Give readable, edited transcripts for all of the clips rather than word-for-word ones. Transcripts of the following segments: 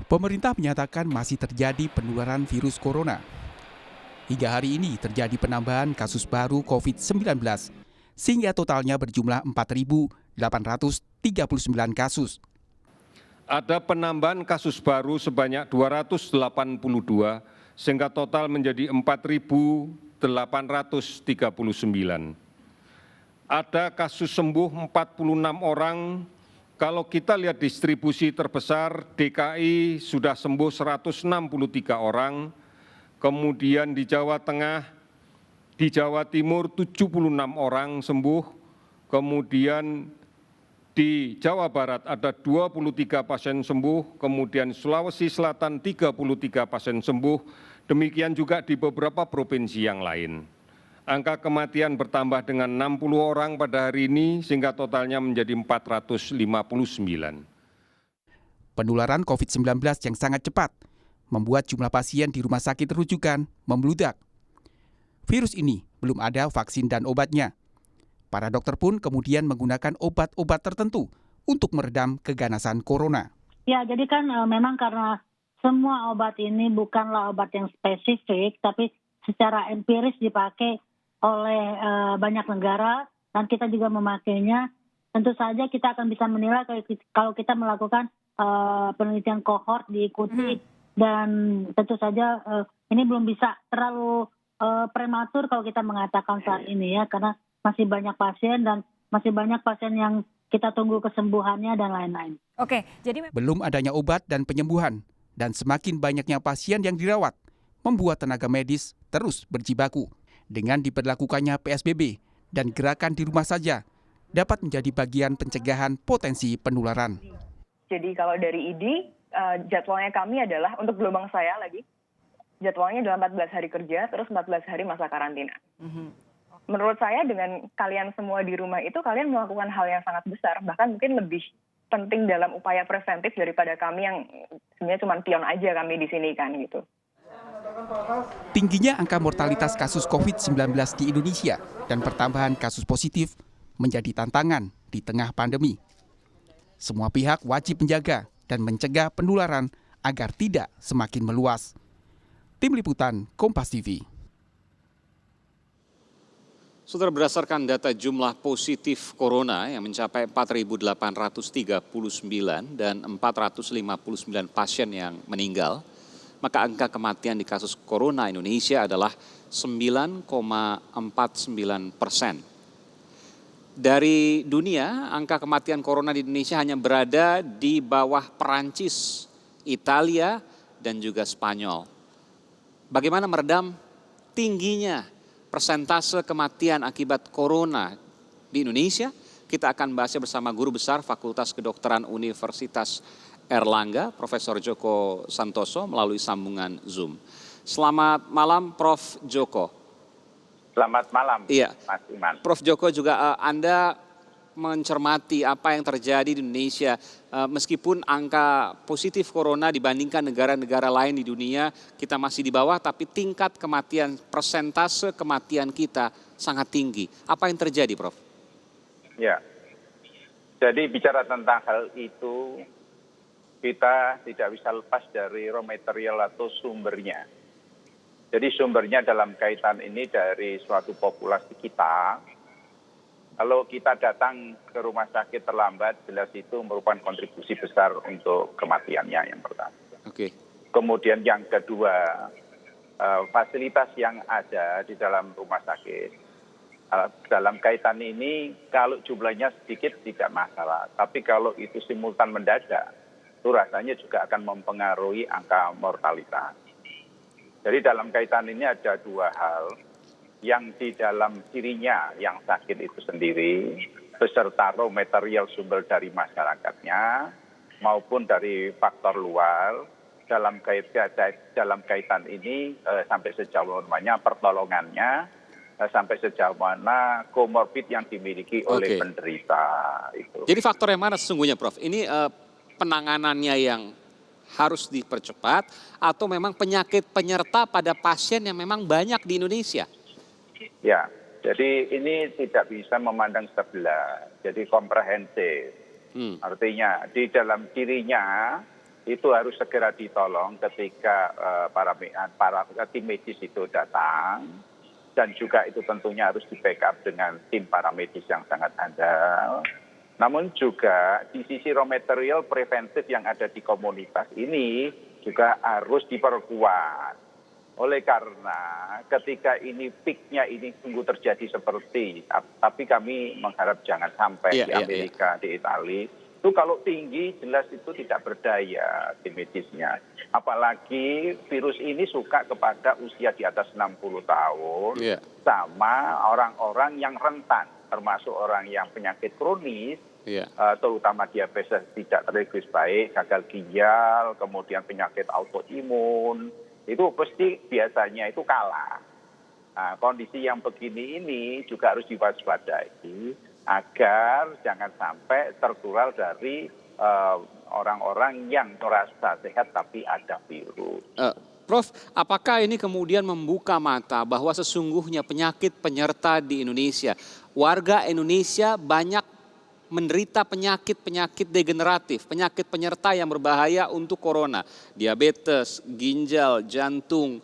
Pemerintah menyatakan masih terjadi penularan virus corona. Hingga hari ini terjadi penambahan kasus baru COVID-19, sehingga totalnya berjumlah 4.839 kasus. Ada penambahan kasus baru sebanyak 282, sehingga total menjadi 4.839. Ada kasus sembuh 46 orang. Kalau kita lihat distribusi terbesar, DKI sudah sembuh 163 orang, kemudian di Jawa Tengah, di Jawa Timur 76 orang sembuh, kemudian di Jawa Barat ada 23 pasien sembuh, kemudian Sulawesi Selatan 33 pasien sembuh, demikian juga di beberapa provinsi yang lain. Angka kematian bertambah dengan 60 orang pada hari ini sehingga totalnya menjadi 459. Penularan COVID-19 yang sangat cepat membuat jumlah pasien di rumah sakit rujukan membludak. Virus ini belum ada vaksin dan obatnya. Para dokter pun kemudian menggunakan obat-obat tertentu untuk meredam keganasan corona. Ya, jadi kan memang karena semua obat ini bukanlah obat yang spesifik, tapi secara empiris dipakai oleh banyak negara dan kita juga memakainya. Tentu saja kita akan bisa menilai kalau kita melakukan penelitian kohort diikuti dan tentu saja ini belum bisa terlalu prematur kalau kita mengatakan saat ini ya, karena masih banyak pasien dan masih banyak pasien yang kita tunggu kesembuhannya dan lain-lain. Oke, jadi belum adanya obat dan penyembuhan dan semakin banyaknya pasien yang dirawat membuat tenaga medis terus berjibaku. Dengan diberlakukannya PSBB dan gerakan di rumah saja dapat menjadi bagian pencegahan potensi penularan. Jadi kalau dari ID, jadwalnya kami adalah untuk gelombang saya lagi, jadwalnya adalah 14 hari kerja, terus 14 hari masa karantina. Menurut saya dengan kalian semua di rumah itu, kalian melakukan hal yang sangat besar, bahkan mungkin lebih penting dalam upaya preventif daripada kami yang sebenarnya cuma pion aja kami di sini kan gitu. Tingginya angka mortalitas kasus COVID-19 di Indonesia dan pertambahan kasus positif menjadi tantangan di tengah pandemi. Semua pihak wajib menjaga dan mencegah penularan agar tidak semakin meluas. Tim Liputan Kompas TV. Saudara, berdasarkan data jumlah positif corona yang mencapai 4.839 dan 459 pasien yang meninggal, maka angka kematian di kasus corona Indonesia adalah 9,49%. Dari dunia, angka kematian corona di Indonesia hanya berada di bawah Perancis, Italia, dan juga Spanyol. Bagaimana meredam tingginya persentase kematian akibat corona di Indonesia? Kita akan bahasnya bersama Guru Besar Fakultas Kedokteran Universitas Erlangga, Profesor Djoko Santoso melalui sambungan Zoom. Selamat malam, Prof. Djoko. Selamat malam, Iya. Mas Iman. Prof. Djoko, juga Anda mencermati apa yang terjadi di Indonesia, meskipun angka positif corona dibandingkan negara-negara lain di dunia kita masih di bawah, tapi tingkat kematian, persentase kematian kita sangat tinggi. Apa yang terjadi, Prof? Ya, jadi bicara tentang hal itu, kita tidak bisa lepas dari raw material atau sumbernya. Jadi sumbernya dalam kaitan ini dari suatu populasi kita. Kalau kita datang ke rumah sakit terlambat, jelas itu merupakan kontribusi besar untuk kematiannya yang pertama. Oke. Kemudian yang kedua, fasilitas yang ada di dalam rumah sakit. Dalam kaitan ini, kalau jumlahnya sedikit tidak masalah. Tapi kalau itu simultan mendadak, itu rasanya juga akan mempengaruhi angka mortalitas. Jadi dalam kaitan ini ada dua hal. Yang di dalam dirinya yang sakit itu sendiri, beserta raw material sumber dari masyarakatnya, maupun dari faktor luar, dalam kaitan ini sampai sejauh mana pertolongannya, sampai sejauh mana komorbid yang dimiliki oleh penderita. Itu. Jadi faktor yang mana sesungguhnya, Prof? Ini penanganannya yang harus dipercepat atau memang penyakit penyerta pada pasien yang memang banyak di Indonesia? Ya, jadi ini tidak bisa memandang sebelah, jadi komprehensif. Artinya di dalam dirinya itu harus segera ditolong ketika para tim medis itu datang, dan juga itu tentunya harus di-backup dengan tim paramedis yang sangat andal. Namun juga di sisi raw material preventif yang ada di komunitas ini juga harus diperkuat. Oleh karena ketika ini peak-nya ini sungguh terjadi seperti, tapi kami mengharap jangan sampai di Amerika, di Italia, itu kalau tinggi jelas itu tidak berdaya tim medisnya. Apalagi virus ini suka kepada usia di atas 60 tahun sama orang-orang yang rentan, termasuk orang yang penyakit kronis, terutama diabetes tidak terdiagnosis baik, gagal ginjal, kemudian penyakit autoimun, itu pasti biasanya itu kalah. Nah, kondisi yang begini ini juga harus diwaspadai agar jangan sampai tertular dari orang-orang yang merasa sehat tapi ada virus. Prof, apakah ini kemudian membuka mata bahwa sesungguhnya penyakit penyerta di Indonesia, warga Indonesia banyak menderita penyakit-penyakit degeneratif, penyakit penyerta yang berbahaya untuk corona, diabetes, ginjal, jantung,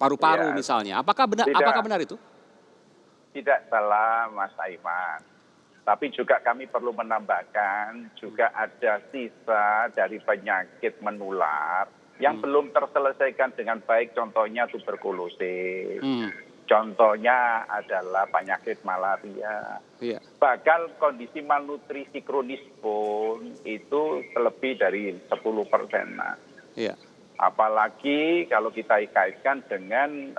paru-paru misalnya. Apakah benar itu? Tidak salah Mas Aiman, tapi juga kami perlu menambahkan juga ada sisa dari penyakit menular yang belum terselesaikan dengan baik, contohnya tuberkulosis, contohnya adalah penyakit malaria. Bahkan kondisi malnutrisi kronis pun itu lebih dari 10%. Apalagi kalau kita kaitkan dengan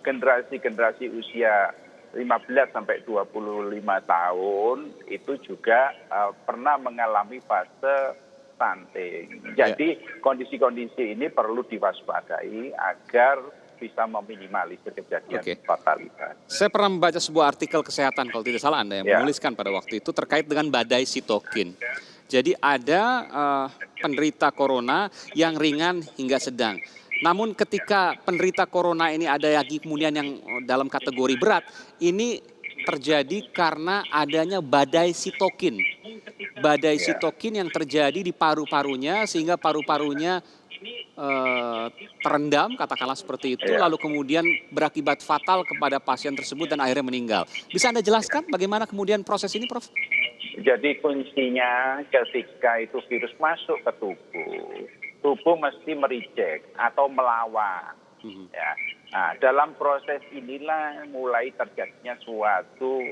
generasi-generasi usia 15 sampai 25 tahun itu juga pernah mengalami fase stunting. Jadi kondisi-kondisi ini perlu diwaspadai agar bisa meminimalisir kejadian fatalitas. Saya pernah membaca sebuah artikel kesehatan, kalau tidak salah Anda yang menuliskan pada waktu itu terkait dengan badai sitokin. Jadi ada penderita corona yang ringan hingga sedang. Namun ketika penderita corona ini ada lagi kemudian yang dalam kategori berat, ini terjadi karena adanya badai sitokin. Badai sitokin yang terjadi di paru-parunya sehingga paru-parunya terendam, katakanlah seperti itu, lalu kemudian berakibat fatal kepada pasien tersebut dan akhirnya meninggal. Bisa Anda jelaskan bagaimana kemudian proses ini, Prof? Jadi kuncinya ketika itu virus masuk ke tubuh mesti mereject atau melawan. Ya. Nah, dalam proses inilah mulai terjadinya suatu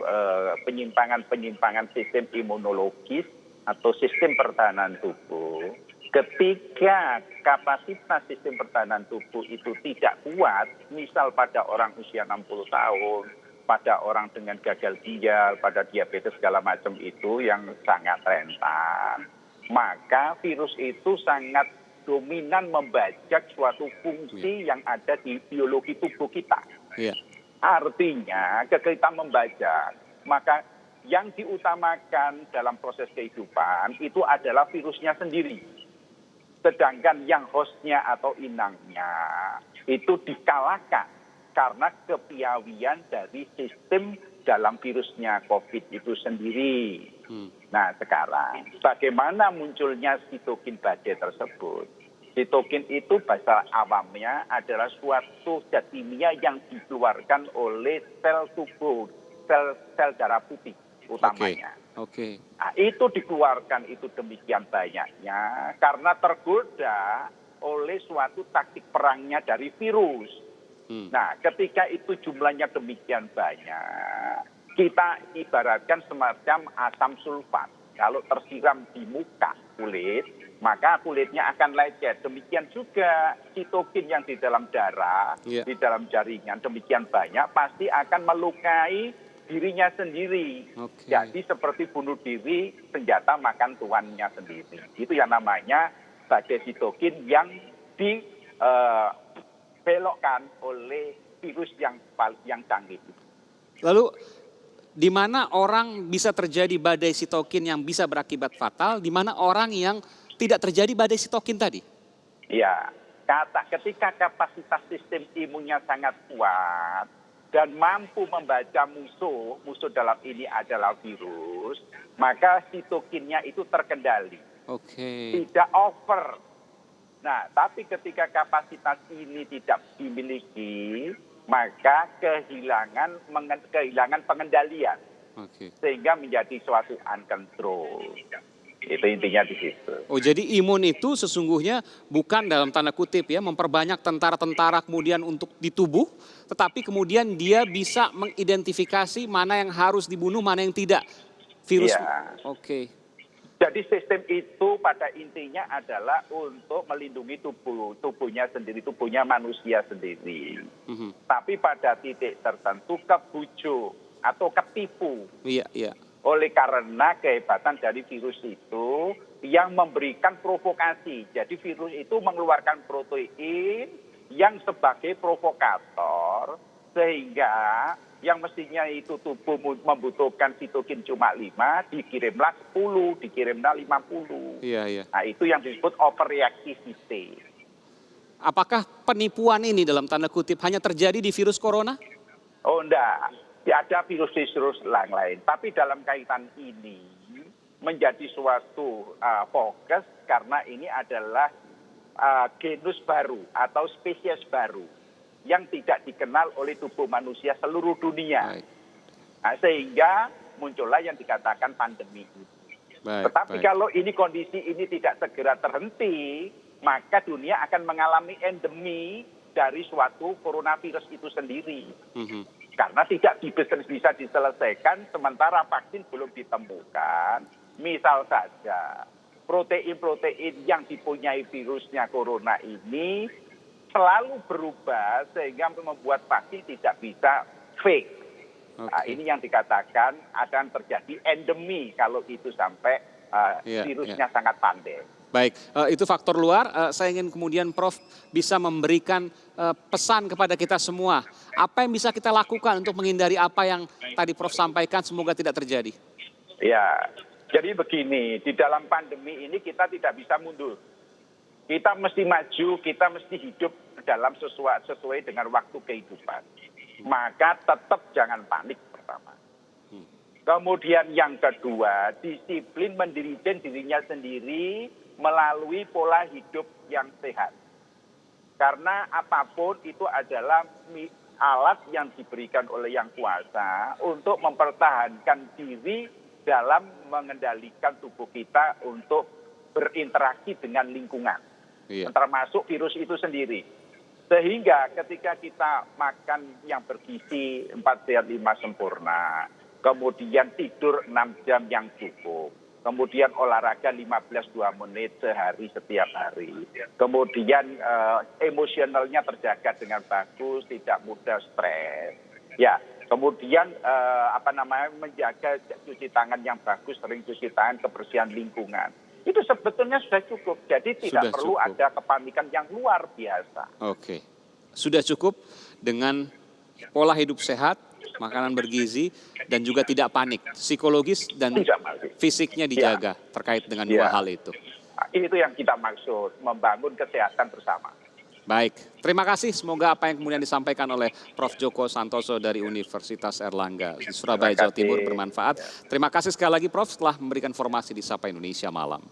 penyimpangan-penyimpangan sistem imunologis atau sistem pertahanan tubuh. Ketika kapasitas sistem pertahanan tubuh itu tidak kuat, misal pada orang usia 60 tahun, pada orang dengan gagal ginjal, pada diabetes segala macam itu yang sangat rentan, maka virus itu sangat dominan membajak suatu fungsi yang ada di biologi tubuh kita. Artinya ketika kita membajak, maka yang diutamakan dalam proses kehidupan itu adalah virusnya sendiri. Sedangkan yang hostnya atau inangnya itu dikalahkan karena kepiawian dari sistem dalam virusnya COVID itu sendiri. Nah sekarang bagaimana munculnya sitokin badai tersebut? Sitokin itu bahasa awamnya adalah suatu zat kimia yang dikeluarkan oleh sel tubuh, sel darah putih utamanya. Nah, itu dikeluarkan itu demikian banyaknya karena tergoda oleh suatu taktik perangnya dari virus. Nah, ketika itu jumlahnya demikian banyak, kita ibaratkan semacam asam sulfat. Kalau tersiram di muka kulit, maka kulitnya akan lecet. Demikian juga sitokin yang di dalam darah, di dalam jaringan demikian banyak, pasti akan melukai dirinya sendiri. Jadi seperti bunuh diri, senjata makan tuannya sendiri. Itu yang namanya badai sitokin yang dibelokkan oleh virus yang canggih. Lalu di mana orang bisa terjadi badai sitokin yang bisa berakibat fatal, di mana orang yang tidak terjadi badai sitokin tadi? Iya, ketika kapasitas sistem imunnya sangat kuat, dan mampu membaca musuh dalam ini adalah virus, maka sitokinnya itu terkendali, tidak over. Nah, tapi ketika kapasitas ini tidak dimiliki, maka kehilangan pengendalian, sehingga menjadi suatu uncontrol. Itu intinya di situ. Oh, jadi imun itu sesungguhnya bukan dalam tanda kutip ya memperbanyak tentara-tentara kemudian untuk di tubuh, tetapi kemudian dia bisa mengidentifikasi mana yang harus dibunuh, mana yang tidak. Virus. Ya. Jadi sistem itu pada intinya adalah untuk melindungi tubuhnya sendiri, tubuhnya manusia sendiri. Tapi pada titik tertentu kebujuk atau ketipu. Oleh karena kehebatan dari virus itu yang memberikan provokasi. Jadi virus itu mengeluarkan protein yang sebagai provokator, sehingga yang mestinya itu tubuh membutuhkan sitokin cuma 5, dikirimlah 10, dikirimlah 50. Nah, itu yang disebut overreactivity. Apakah penipuan ini dalam tanda kutip hanya terjadi di virus corona? Oh, enggak. Ada virus-virus lain. Tapi dalam kaitan ini menjadi suatu fokus karena ini adalah genus baru atau spesies baru yang tidak dikenal oleh tubuh manusia seluruh dunia. Nah, sehingga muncullah yang dikatakan pandemi. Tetapi kalau ini kondisi ini tidak segera terhenti, maka dunia akan mengalami endemi dari suatu coronavirus itu sendiri. Karena tidak bisa diselesaikan sementara vaksin belum ditemukan. Misal saja protein-protein yang dipunyai virusnya corona ini selalu berubah sehingga membuat vaksin tidak bisa fake. Nah, ini yang dikatakan akan terjadi endemi kalau itu sampai virusnya sangat pandai. Baik, itu faktor luar. Saya ingin kemudian Prof bisa memberikan pesan kepada kita semua. Apa yang bisa kita lakukan untuk menghindari apa yang tadi Prof sampaikan semoga tidak terjadi? Ya, jadi begini, di dalam pandemi ini kita tidak bisa mundur. Kita mesti maju, kita mesti hidup dalam sesuai dengan waktu kehidupan. Maka tetap jangan panik pertama. Kemudian yang kedua, disiplin mendirikan dirinya sendiri melalui pola hidup yang sehat. Karena apapun itu adalah alat yang diberikan oleh Yang Kuasa untuk mempertahankan diri dalam mengendalikan tubuh kita untuk berinteraksi dengan lingkungan. Termasuk virus itu sendiri. Sehingga ketika kita makan yang bergizi 4 sehat 5 sempurna, kemudian tidur 6 jam yang cukup, kemudian olahraga 15-2 menit sehari setiap hari, kemudian emosionalnya terjaga dengan bagus, tidak mudah stres, ya, kemudian menjaga cuci tangan yang bagus, sering cuci tangan, kebersihan lingkungan. Itu sebetulnya sudah cukup, jadi tidak perlu ada kepanikan yang luar biasa. Sudah cukup dengan pola hidup sehat, makanan bergizi, dan juga tidak panik. Psikologis dan fisiknya dijaga terkait dengan dua hal itu. Itu yang kita maksud, membangun kesehatan bersama. Baik, terima kasih. Semoga apa yang kemudian disampaikan oleh Prof. Djoko Santoso dari Universitas Airlangga di Surabaya, Jawa Timur bermanfaat. Terima kasih sekali lagi Prof. setelah memberikan informasi di Sapa Indonesia Malam.